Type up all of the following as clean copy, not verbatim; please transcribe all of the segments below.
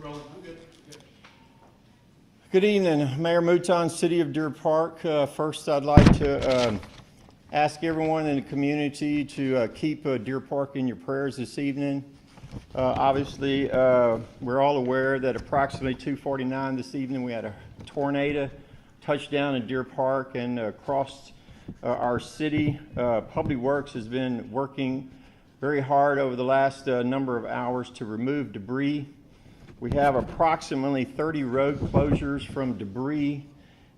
rolling. I'm good. Good. Good evening, Mayor Mouton, City of Deer Park. First, I'd like to ask everyone in the community to keep Deer Park in your prayers this evening. Obviously, we're all aware that approximately 2:49 this evening we had a tornado touchdown in Deer Park and across our city. Public Works has been working very hard over the last number of hours to remove debris. We have approximately 30 road closures from debris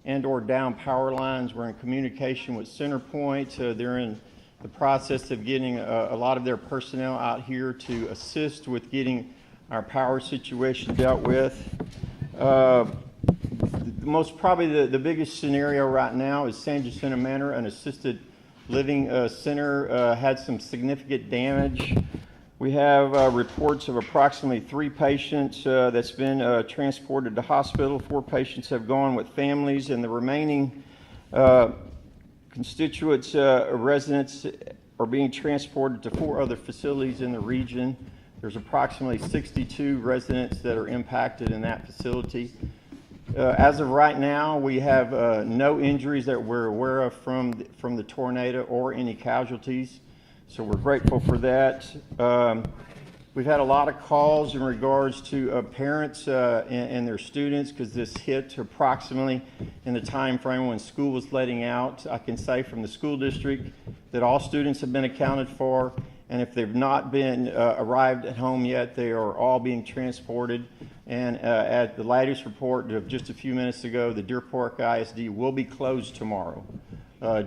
and or down power lines. We're in communication with CenterPoint. They're in the process of getting a lot of their personnel out here to assist with getting our power situation dealt with. Most probably the biggest scenario right now is San Jacinto Manor, an assisted living center, had some significant damage. We have reports of approximately 3 patients that's been transported to hospital. 4 patients have gone with families, and the remaining constituents, residents are being transported to 4 other facilities in the region. There's approximately 62 residents that are impacted in that facility. As of right now, we have no injuries that we're aware of from the tornado or any casualties. So we're grateful for that. We've had a lot of calls in regards to parents and their students because this hit approximately in the time frame when school was letting out. I can say from the school district that all students have been accounted for, and if they've not been arrived at home yet, they are all being transported. And at the latest report of just a few minutes ago, the Deer Park ISD will be closed tomorrow.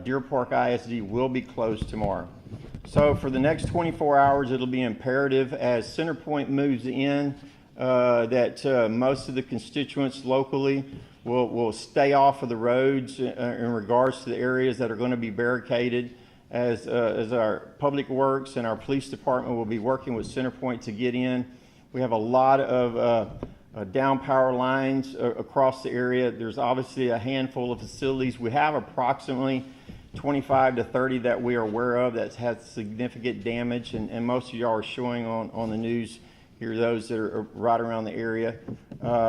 Deer Park ISD will be closed tomorrow. So for the next 24 hours, it'll be imperative as CenterPoint moves in that most of the constituents locally will stay off of the roads in regards to the areas that are going to be barricaded, as our Public Works and our police department will be working with CenterPoint to get in. We have a lot of down power lines across the area. There's obviously a handful of facilities. We have approximately 25 to 30 that we are aware of that's had significant damage, and most of y'all are showing on the news here those that are right around the area.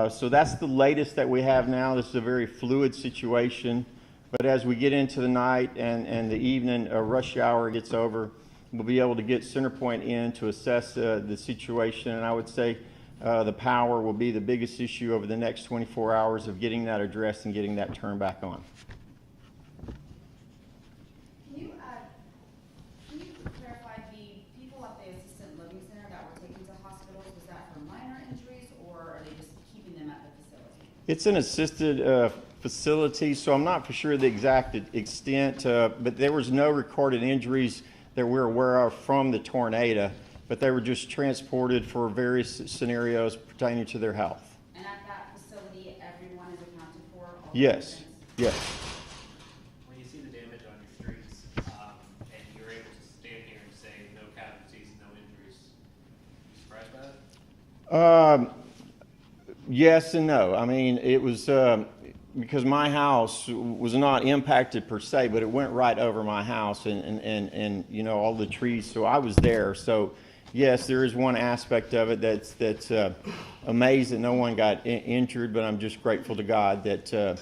So that's the latest that we have now. This is a very fluid situation, but as we get into the night and the evening rush hour gets over, we'll be able to get CenterPoint in to assess the situation, and I would say the power will be the biggest issue over the next 24 hours of getting that addressed and getting that turned back on. Can you clarify the people at the assisted living center that were taken to hospitals? Was that for minor injuries, or are they just keeping them at the facility? It's an assisted facility, so I'm not for sure the exact extent, but there was no recorded injuries that we're aware of from the tornado, but they were just transported for various scenarios pertaining to their health. And at that facility, everyone is accounted for? All Yes, yes. When you see the damage on your streets and you're able to stand here and say no casualties, no injuries, are you surprised by that? Yes and no. I mean, it was because my house was not impacted per se, but it went right over my house and you know, all the trees. So I was there. So yes, there is one aspect of it that's amazed that no one got injured, but I'm just grateful to God that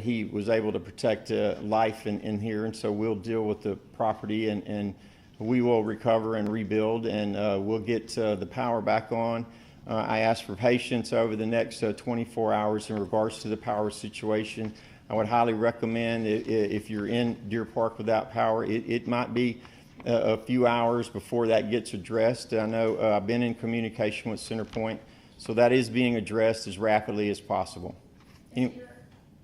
He was able to protect life in here. And so we'll deal with the property and we will recover and rebuild, and we'll get the power back on. I ask for patience over the next 24 hours in regards to the power situation. I would highly recommend if you're in Deer Park without power, it might be a few hours before that gets addressed. I know I've been in communication with CenterPoint, so that is being addressed as rapidly as possible. Is it your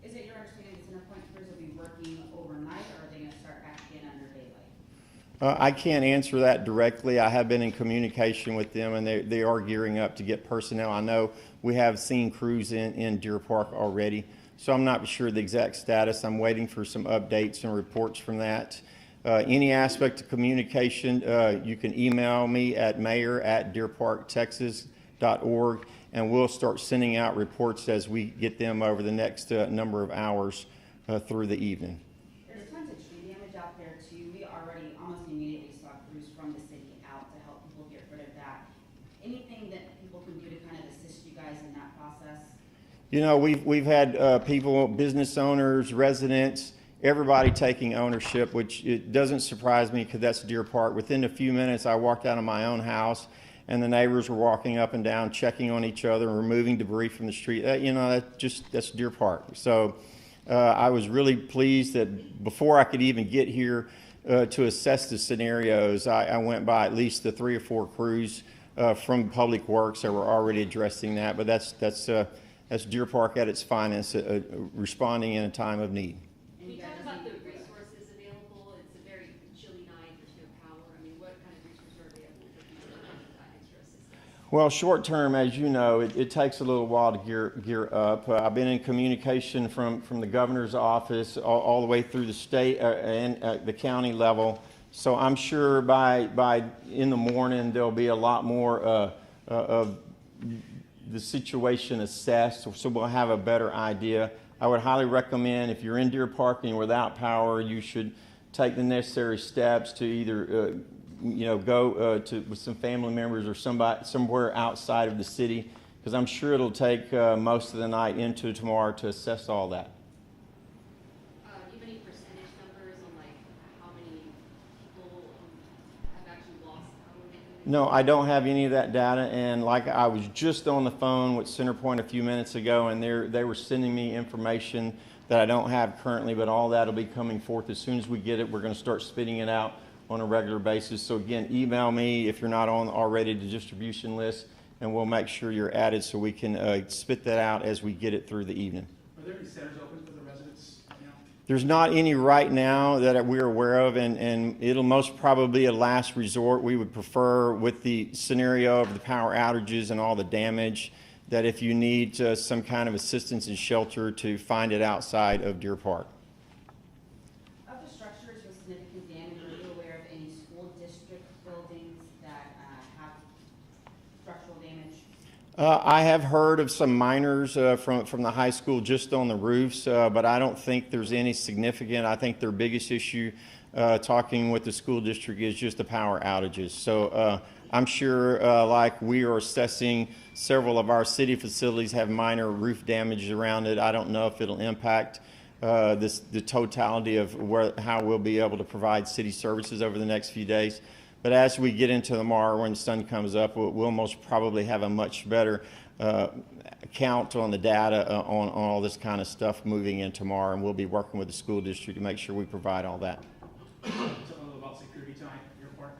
understanding that CenterPoint crews will be working overnight, or are they going to start back again under daylight? I can't answer that directly. I have been in communication with them, and they are gearing up to get personnel. I know we have seen crews in Deer Park already, so I'm not sure the exact status. I'm waiting for some updates and reports from that. Any aspect of communication, you can email me at mayor@deerparktexas.org, and we'll start sending out reports as we get them over the next number of hours through the evening. There's tons of tree damage out there too. We already almost immediately saw crews from the city out to help people get rid of that. Anything that people can do to kind of assist you guys in You know, we've had people, business owners, residents, everybody taking ownership, which it doesn't surprise me because that's Deer Park. Within a few minutes, I walked out of my own house, and the neighbors were walking up and down, checking on each other, and removing debris from the street. You know, that's Deer Park. So I was really pleased that before I could even get here to assess the scenarios, I went by at least the 3 or 4 crews from Public Works that were already addressing that. But that's Deer Park at its finest, responding in a time of need. Can you talk about the resources available? It's a very chilly night, there's no power. I mean, what kind of resources are available for people to provide extra assistance? Well, short term, as you know, it takes a little while to gear up. I've been in communication from the governor's office all the way through the state and the county level. So I'm sure by in the morning there'll be a lot more of the situation assessed, so we'll have a better idea. I would highly recommend, if you're in Deer Park and you're without power, you should take the necessary steps to either go with some family members or somewhere outside of the city, because I'm sure it'll take most of the night into tomorrow to assess all that. Do you have any percentage numbers on like how many people have actually lost power? No, I don't have any of that data, and like I was just on the phone with CenterPoint a few minutes ago, and they were sending me information that I don't have currently, but all that will be coming forth as soon as we get it. We're going to start spitting it out on a regular basis. So again, email me if you're not on already the distribution list, and we'll make sure you're added so we can spit that out as we get it through the evening. Are there any centers open for the residents now? There's not any right now that we're aware of, and it'll most probably be a last resort. We would prefer, with the scenario of the power outages and all the damage, that if you need some kind of assistance and shelter, to find it outside of Deer Park. Of the structures with significant damage, are you aware of any school district buildings that have structural damage? I have heard of some minors from the high school just on the roofs, but I don't think there's any significant. I think their biggest issue, talking with the school district, is just the power outages. So I'm sure, like we are assessing, several of our city facilities have minor roof damage around it. I don't know if it'll impact the totality of how we'll be able to provide city services over the next few days. But as we get into tomorrow, when the sun comes up, we'll most probably have a much better count on the data on all this kind of stuff moving in tomorrow, and we'll be working with the school district to make sure we provide all that. Tell them about security time at Deer Park.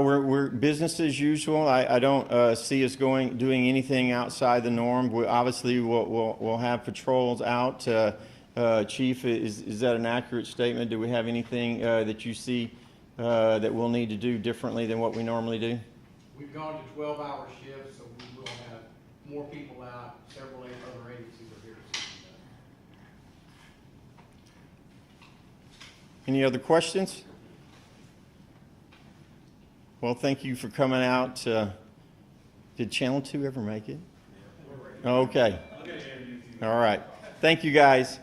We're business as usual. I don't see us doing anything outside the norm. Obviously, we'll have patrols out. Chief, is that an accurate statement? Do we have anything that you see that we'll need to do differently than what we normally do? We've gone to 12-hour shifts, so we will have more people out. Several other agencies are here to see that. Any other questions? Well, thank you for coming out. Did Channel 2 ever make it? Okay. All right. Thank you, guys.